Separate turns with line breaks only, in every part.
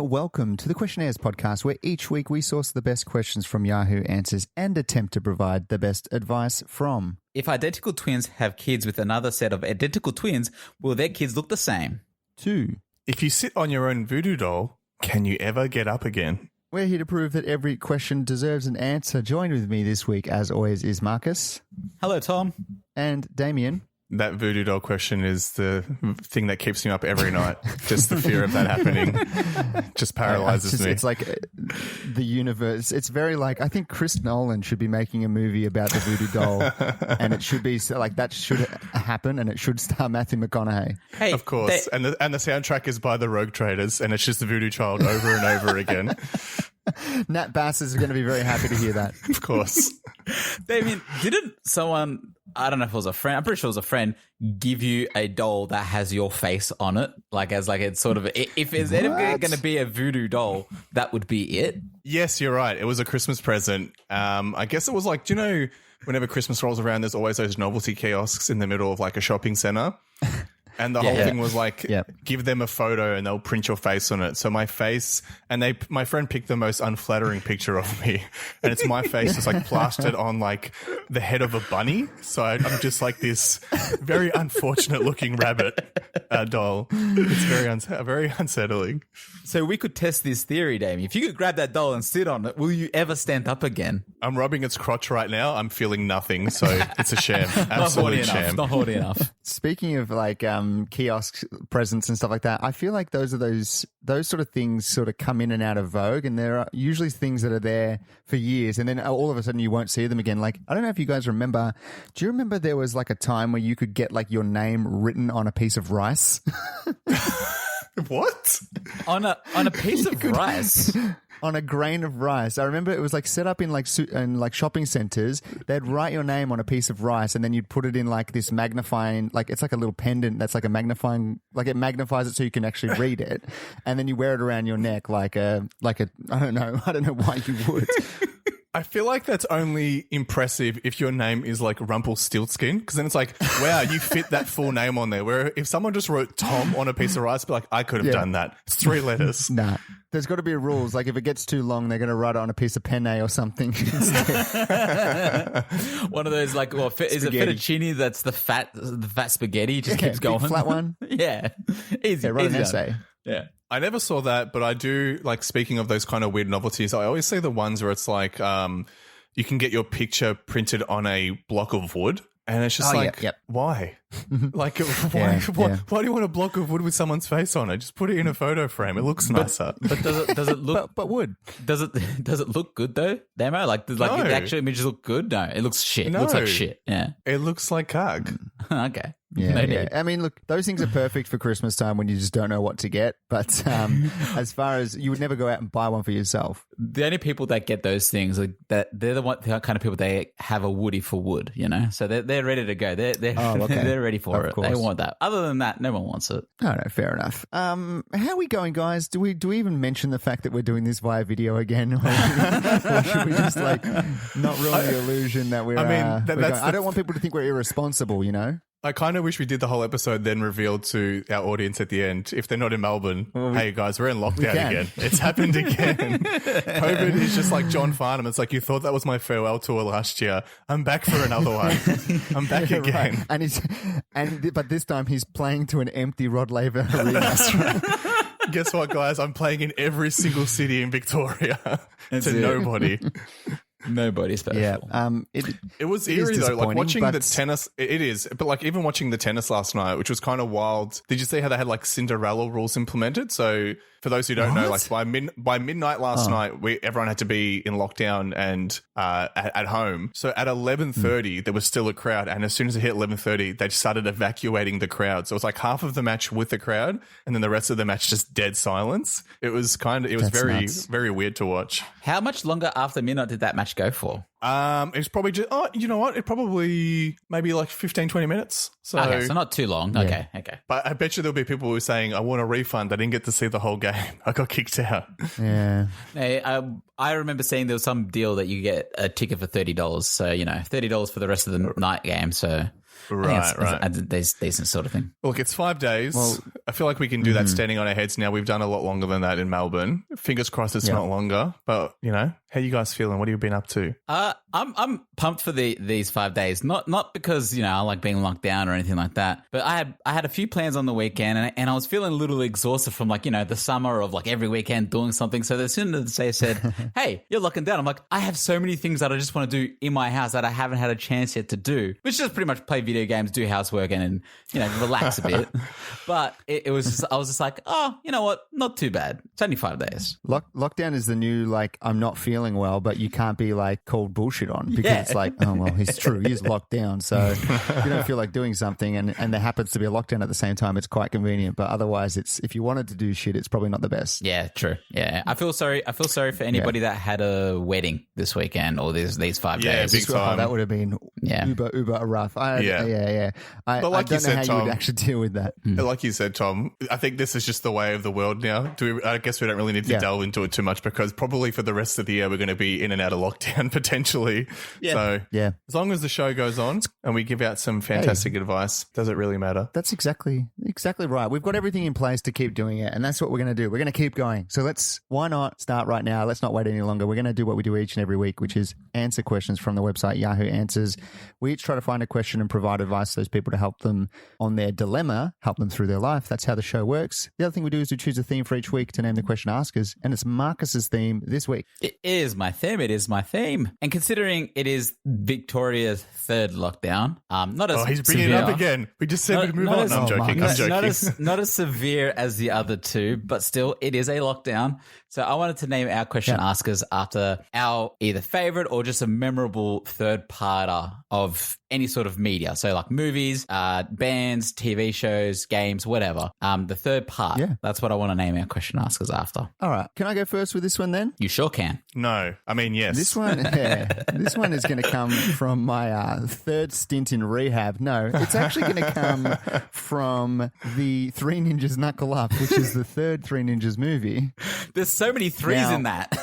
welcome to the Questionnaires podcast, where each week we source the best questions from Yahoo Answers and attempt to provide the best advice from.
If identical twins have kids with another set of identical twins, will their kids look the same?
2.
If you sit on your own voodoo doll, can you ever get up again?
We're here to prove that every question deserves an answer. Joined with me this week, as always, is Marcus.
Hello, Tom.
And Damien.
That voodoo doll question is the thing that keeps me up every night. Just the fear of that happening just paralyzes me.
It's like the universe. It's very like, I think Chris Nolan should be making a movie about the voodoo doll, and it should be like that should happen, and it should star Matthew McConaughey.
Hey, of course. And the soundtrack is by the Rogue Traders, and it's just the voodoo child over and over again.
Nat Bass is going to be very happy to hear that.
Of course.
Damien, didn't someone, I don't know if it was a friend, I'm pretty sure it was a friend, give you a doll that has your face on it? Like, as like it's sort of, if there's ever going to be a voodoo doll, that would be it?
Yes, you're right. It was a Christmas present. I guess it was like, do you know, whenever Christmas rolls around, there's always those novelty kiosks in the middle of like a shopping center. And the whole thing was like, give them a photo and they'll print your face on it. So my face, and my friend picked the most unflattering picture of me, and it's my face just like plastered on like the head of a bunny. So I'm just like this very unfortunate looking rabbit doll. It's very unsettling.
So we could test this theory, Damien. If you could grab that doll and sit on it, will you ever stand up again?
I'm rubbing its crotch right now. I'm feeling nothing. So it's a sham. Absolute sham.
Not horny enough.
Speaking of like kiosk presents and stuff like that, I feel like those sort of things sort of come in and out of vogue, and there are usually things that are there for years, and then all of a sudden you won't see them again. Like, I don't know if you guys remember. Do you remember there was like a time where you could get like your name written on a piece of rice?
What?
On a piece of rice?
On a grain of rice. I remember it was like set up in like shopping centers. They'd write your name on a piece of rice, and then you'd put it in like this magnifying, like it's like a little pendant that's like a magnifying, like it magnifies it so you can actually read it, and then you wear it around your neck like a I don't know why you would.
I feel like that's only impressive if your name is like Rumpelstiltskin, because then it's like, wow, you fit that full name on there. Where if someone just wrote Tom on a piece of rice, be like, I could have done that. It's 3 letters.
Nah. There's got to be rules. Like if it gets too long, they're going to write it on a piece of penne or something.
One of those like, well, is it fettuccine? That's the fat spaghetti. Just keeps going.
Flat one.
Yeah, easy.
Write an
easy
essay.
Yeah.
I never saw that, but I do, like, speaking of those kind of weird novelties, I always see the ones where it's like you can get your picture printed on a block of wood. And it's just why? Like, why do you want a block of wood with someone's face on it? Just put it in a photo frame. It looks nicer.
But does it look?
but wood.
Does it look good though? Demo the actual images look good. No, it looks shit.
No.
It looks like shit. Yeah,
it looks like cog.
Okay.
Yeah. I mean, look, those things are perfect for Christmas time when you just don't know what to get. But as far as you would never go out and buy one for yourself.
The only people that get those things, like that, they're the kind of people they have a woody for wood, you know. So they're ready to go. They're ready for it. They want that. Other than that, no one wants it.
Oh no, fair enough. How are we going, guys? Do we even mention the fact that we're doing this via video again, or should we just like not ruin the illusion that we're? I don't want people to think we're irresponsible, you know.
I kind of wish we did the whole episode then revealed to our audience at the end, if they're not in Melbourne, hey guys, we're in lockdown again. It's happened again. COVID is just like John Farnham. It's like, you thought that was my farewell tour last year. I'm back for another one. I'm back again.
Right. But this time he's playing to an empty Rod Laver arena.
Guess what, guys? I'm playing in every single city in Victoria to nobody.
Nobody special.
Yeah.
It was eerie though, like watching the tennis. It is, but like even watching the tennis last night, which was kind of wild. Did you see how they had like Cinderella rules implemented? So for those who don't know, like by midnight last night, everyone had to be in lockdown and at home. So at 11:30, there was still a crowd, and as soon as it hit 11:30, they started evacuating the crowd. So it was like half of the match with the crowd, and then the rest of the match just dead silence. It was very, very weird to watch.
How much longer after midnight did that match go for?
It's probably just, you know what? It probably maybe like 15, 20 minutes. So,
Okay, so not too long.
Yeah.
Okay.
But I bet you there'll be people who are saying, I want a refund. I didn't get to see the whole game. I got kicked out.
Yeah.
Hey, I remember seeing there was some deal that you get a ticket for $30. So, $30 for the rest of the night game. So
Right.
It's a decent sort of thing.
Look, it's 5 days.
Well,
I feel like we can do that standing on our heads now. We've done a lot longer than that in Melbourne. Fingers crossed it's not longer. But, how you guys feeling? What have you been up to?
I'm pumped for these 5 days. Not because, I like being locked down or anything like that. But I had a few plans on the weekend and I was feeling a little exhausted from the summer of every weekend doing something. So as soon as they said, hey, you're locking down, I'm like, I have so many things that I just want to do in my house that I haven't had a chance yet to do, which is just pretty much play video games, do housework and relax a bit. But it was just, I was just like, oh, you know what? Not too bad. It's only 5 days.
Lockdown is the new, I'm not feeling well, but you can't be called bullshit on because it's like, oh, well, it's true. He is locked down. So if you don't feel like doing something and there happens to be a lockdown at the same time, it's quite convenient. But otherwise, if you wanted to do shit, it's probably not the best.
Yeah, true. Yeah. I feel sorry for anybody that had a wedding this weekend or these 5 days.
Big time.
That would have been uber rough. I don't know how you would actually deal with that.
Like you said, Tom, I think this is just the way of the world now. I guess we don't really need to delve into it too much because probably for the rest of the year we're going to be in and out of lockdown potentially. Yeah. So as long as the show goes on and we give out some fantastic advice, does it really matter?
That's exactly right. We've got everything in place to keep doing it, and that's what we're going to do. We're going to keep going. So why not start right now? Let's not wait any longer. We're going to do what we do each and every week, which is answer questions from the website Yahoo Answers. We each try to find a question and provide advice to those people to help them on their dilemma, help them through their life. That's how the show works. The other thing we do is we choose a theme for each week to name the question askers, and it's Marcus's theme this week.
It is my theme. And considering it is Victoria's third lockdown, not as
he's bringing
severe,
it up again. We just said we'd move on. No, I'm joking.
Not as severe as the other two, but still, it is a lockdown. So I wanted to name our question askers after our either favorite or just a memorable third parter of any sort of media. So like movies, bands, TV shows, games, whatever. The third part. Yeah. That's what I want to name our question askers after.
All right. Can I go first with this one then?
You sure can.
No. I mean, yes.
This one is going to come from my third stint in rehab. No, it's actually going to come from the Three Ninjas Knuckle Up, which is the third Three Ninjas movie.
There's so many threes in that.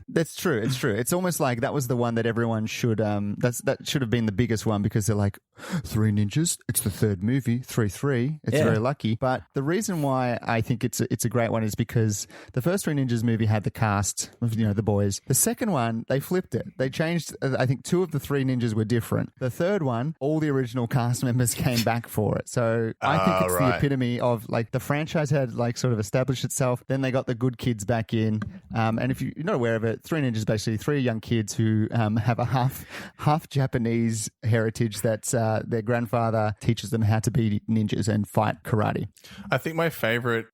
That's true. It's true. It's almost like that was the one that everyone should that should have been the biggest one because they're like, Three Ninjas, it's the third movie, 3-3. It's very lucky. But the reason why I think it's a great one is because the first Three Ninjas movie had the cast of, the boys. The second one, they flipped it. They changed, I think 2 of the 3 ninjas were different. The third one, all the original cast members came back for it. So I think it's the epitome of the franchise had sort of established itself. Then they got the good kids back in. And if you're not aware of it, Three Ninjas basically 3 young kids who have a half Japanese heritage that their grandfather teaches them how to be ninjas and fight karate.
I think my favorite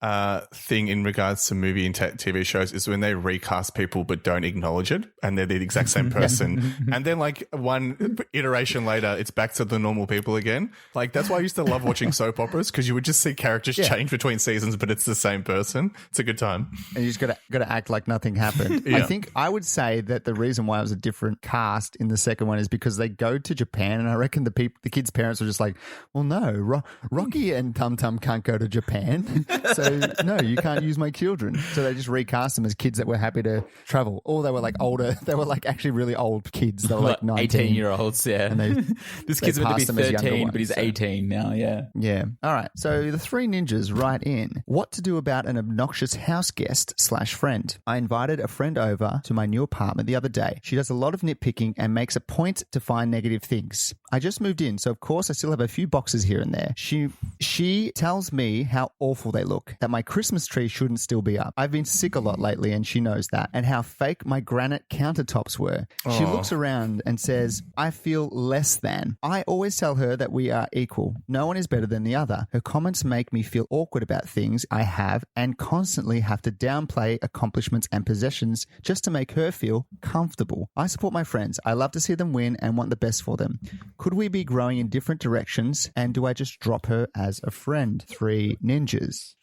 thing in regards to movie and TV shows is when they recast people but don't acknowledge it and they're the exact same person. And then one iteration later, it's back to the normal people again. That's why I used to love watching soap operas because you would just see characters change between seasons, but it's the same person. It's a good time.
And you just got to act like nothing happened. I think I would say that the reason why it was a different cast in the second one is because they go to Japan, and I reckon the kids' parents were just like, well, no, Rocky and Tum Tum can't go to Japan, so no, you can't use my children. So they just recast them as kids that were happy to travel. Or they were older. They were actually really old kids. They were 19.
18-year-olds, yeah.
And
this kid's meant to be 13, but he's 18 now, yeah.
Yeah. All right. So the Three Ninjas write in, what to do about an obnoxious house guest / friend. I invited a friend over to my new apartment the other day. She does a lot of nitpicking and makes a point to find negative things. I just moved in, so of course I still have a few boxes here and there. She tells me how awful they look, that my Christmas tree shouldn't still be up. I've been sick a lot lately and she knows that, and how fake my granite countertops were. She looks around and says, I feel less than. I always tell her that we are equal. No one is better than the other. Her comments make me feel awkward about things I have and constantly have to downplay accomplishments and possessions just to make her feel comfortable. I support my friends. I love to see them win and want the best for them. Could we be grown growing in different directions? And do I just drop her as a friend? 3 ninjas.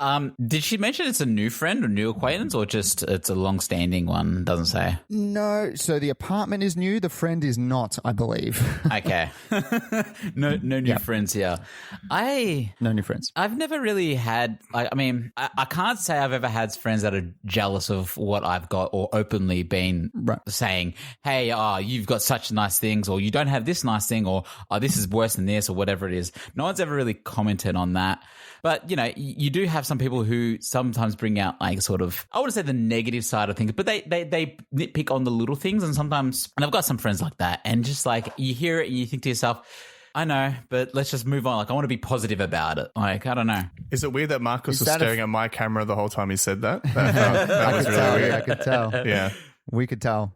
Did she mention it's a new friend or new acquaintance, or just it's a long-standing one? Doesn't say.
No, so the apartment is new. The friend is not, I believe.
Okay. No new friends here.
No new friends.
I've never really had, I can't say I've ever had friends that are jealous of what I've got or openly been saying, hey, you've got such nice things, or you don't have this nice thing, or this is worse than this, or whatever it is. No one's ever really commented on that. But, you do have some people who sometimes bring out like sort of, I wouldn't say the negative side of things, but they nitpick on the little things. And I've got some friends like that. And just like you hear it and you think to yourself, I know, but let's just move on. Like, I want to be positive about it. Like, I don't know.
Is it weird that Marcus was staring at my camera the whole time he said that? That was really weird.
I could tell.
Yeah.
We could tell.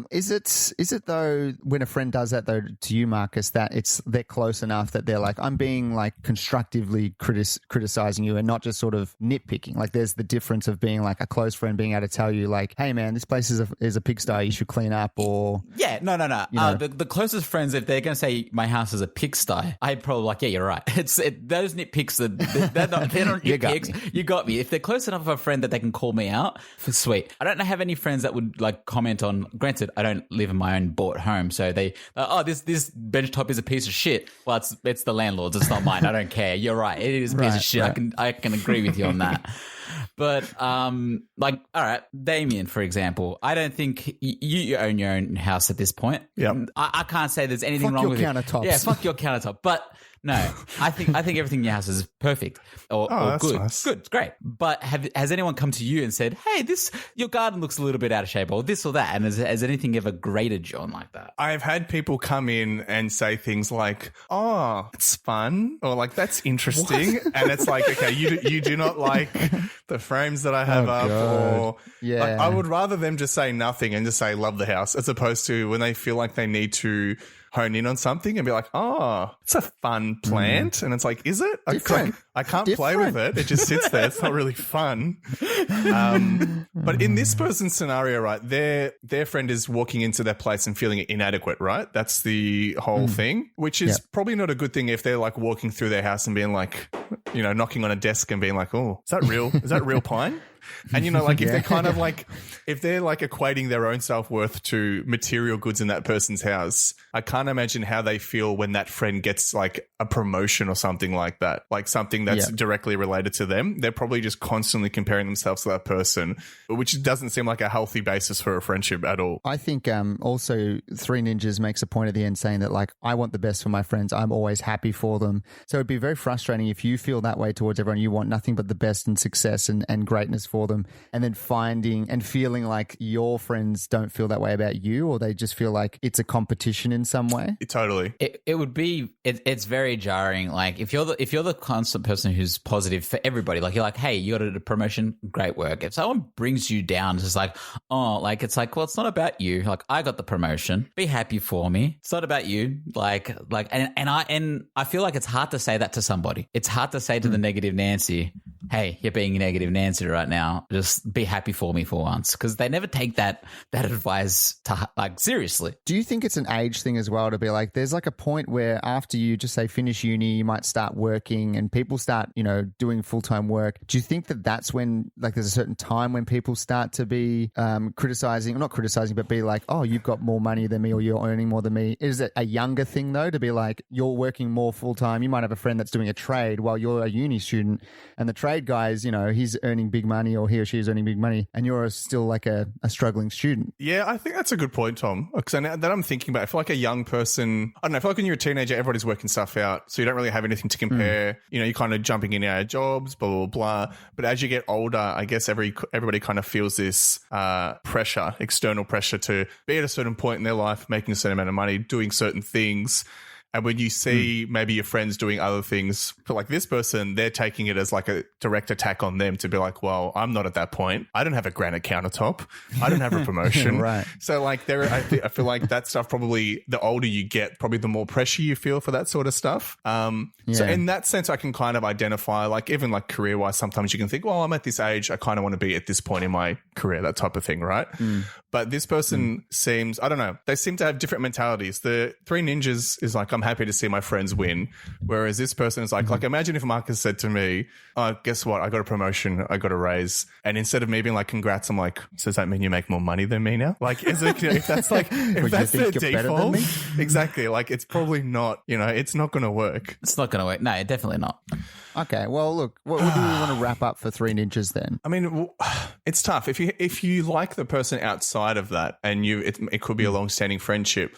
Is it though, when a friend does that though to you, Marcus, that they're close enough that they're like, I'm being like constructively criticizing you and not just sort of nitpicking? Like, there's the difference of being like a close friend being able to tell you like, hey man, this place is a pigsty, you should clean up, or
no. The closest friends, if they're going to say my house is a pigsty, I'd probably like, yeah, you're right. Those nitpicks they're not nitpicks. You got me. If they're close enough of a friend that they can call me out, sweet. I don't have any friends that would like comment on. Granted, I don't live in my own bought home, so they this bench top is a piece of shit. Well, it's the landlord's, it's not mine. I don't care. You're right, it is a piece of shit. Right. I can agree with you on that. But like, all right, Damien, for example, I don't think you own your own house at this point.
Yeah,
I can't say there's anything wrong with
your countertops.
Yeah, fuck your countertop, but. No, I think everything in your house is perfect or good.
Nice.
Good, great. But has anyone come to you and said, "Hey, your garden looks a little bit out of shape," or this or that? And has anything ever grated you on like that?
I've had people come in and say things like, "Oh, it's fun," or like, "That's interesting," and it's like, okay, you do not like the frames that I have up, or like, I would rather them just say nothing and just say love the house, as opposed to when they feel like they need to hone in on something and be like, oh, it's a fun plant. And it's like, is it? I can't play with it. It just sits there. It's not really fun. But in this person's scenario, right, their friend is walking into their place and feeling inadequate, right? That's the whole thing, which is probably not a good thing if they're like walking through their house and being like, knocking on a desk and being like, oh, is that real? Is that real pine? And, like, if they're kind of like, if they're like equating their own self-worth to material goods in that person's house, I can't imagine how they feel when that friend gets like a promotion or something like that, like something that's directly related to them. They're probably just constantly comparing themselves to that person, which doesn't seem like a healthy basis for a friendship at all.
I think also Three Ninjas makes a point at the end saying that like, I want the best for my friends. I'm always happy for them. So it'd be very frustrating if you feel that way towards everyone. You want nothing but the best and success and greatness for them, and then finding and feeling like your friends don't feel that way about you, or they just feel like it's a competition in some way.
Totally.
It would be it's very jarring. Like if you're the constant person who's positive for everybody, like you're like, hey, you got a promotion, great work. If someone brings you down, it's just like, oh, like it's like, well, it's not about you. Like I got the promotion, be happy for me. It's not about you. And I feel like it's hard to say that to somebody. It's hard to say to the negative Nancy, hey, you're being negative Nancy right now. Just be happy for me for once, because they never take that advice to like seriously.
Do you think it's an age thing as well, to be like, there's like a point where after you just say finish uni, you might start working and people start, doing full-time work. Do you think that that's when like there's a certain time when people start to be not criticizing, but be like, oh, you've got more money than me, or you're earning more than me? Is it a younger thing though, to be like, you're working more full-time? You might have a friend that's doing a trade while you're a uni student, and the trade guy is, he's earning big money, or he or she is earning big money, and you're still like a struggling student.
Yeah, I think that's a good point, Tom. Because that I'm thinking about, I feel like a young person, I don't know, I feel like when you're a teenager, everybody's working stuff out, so you don't really have anything to compare. You're kind of jumping in and out of jobs, blah, blah, blah. But as you get older, I guess everybody kind of feels this pressure, external pressure to be at a certain point in their life, making a certain amount of money, doing certain things. And when you see maybe your friends doing other things, but like this person, they're taking it as like a direct attack on them to be like, well, I'm not at that point. I don't have a granite countertop. I don't have a promotion.
Right.
So like I feel like that stuff, probably the older you get, probably the more pressure you feel for that sort of stuff. So in that sense, I can kind of identify, like even like career-wise, sometimes you can think, well, I'm at this age, I kind of want to be at this point in my career, that type of thing, right? But this person seems, I don't know, they seem to have different mentalities. The Three Ninjas is like, I'm happy to see my friends win. Whereas this person is like imagine if Marcus said to me, oh, guess what? I got a promotion. I got a raise. And instead of me being like, congrats, I'm like, so does that mean you make more money than me now? Like, is it, if that's like, if that's their default, exactly. Like, it's probably not, it's not going to work.
It's not going to work. No, definitely not.
Okay, well, look, what do we want to wrap up for Three Ninjas then?
I mean, it's tough. If you like the person outside of that, and it could be a long-standing friendship,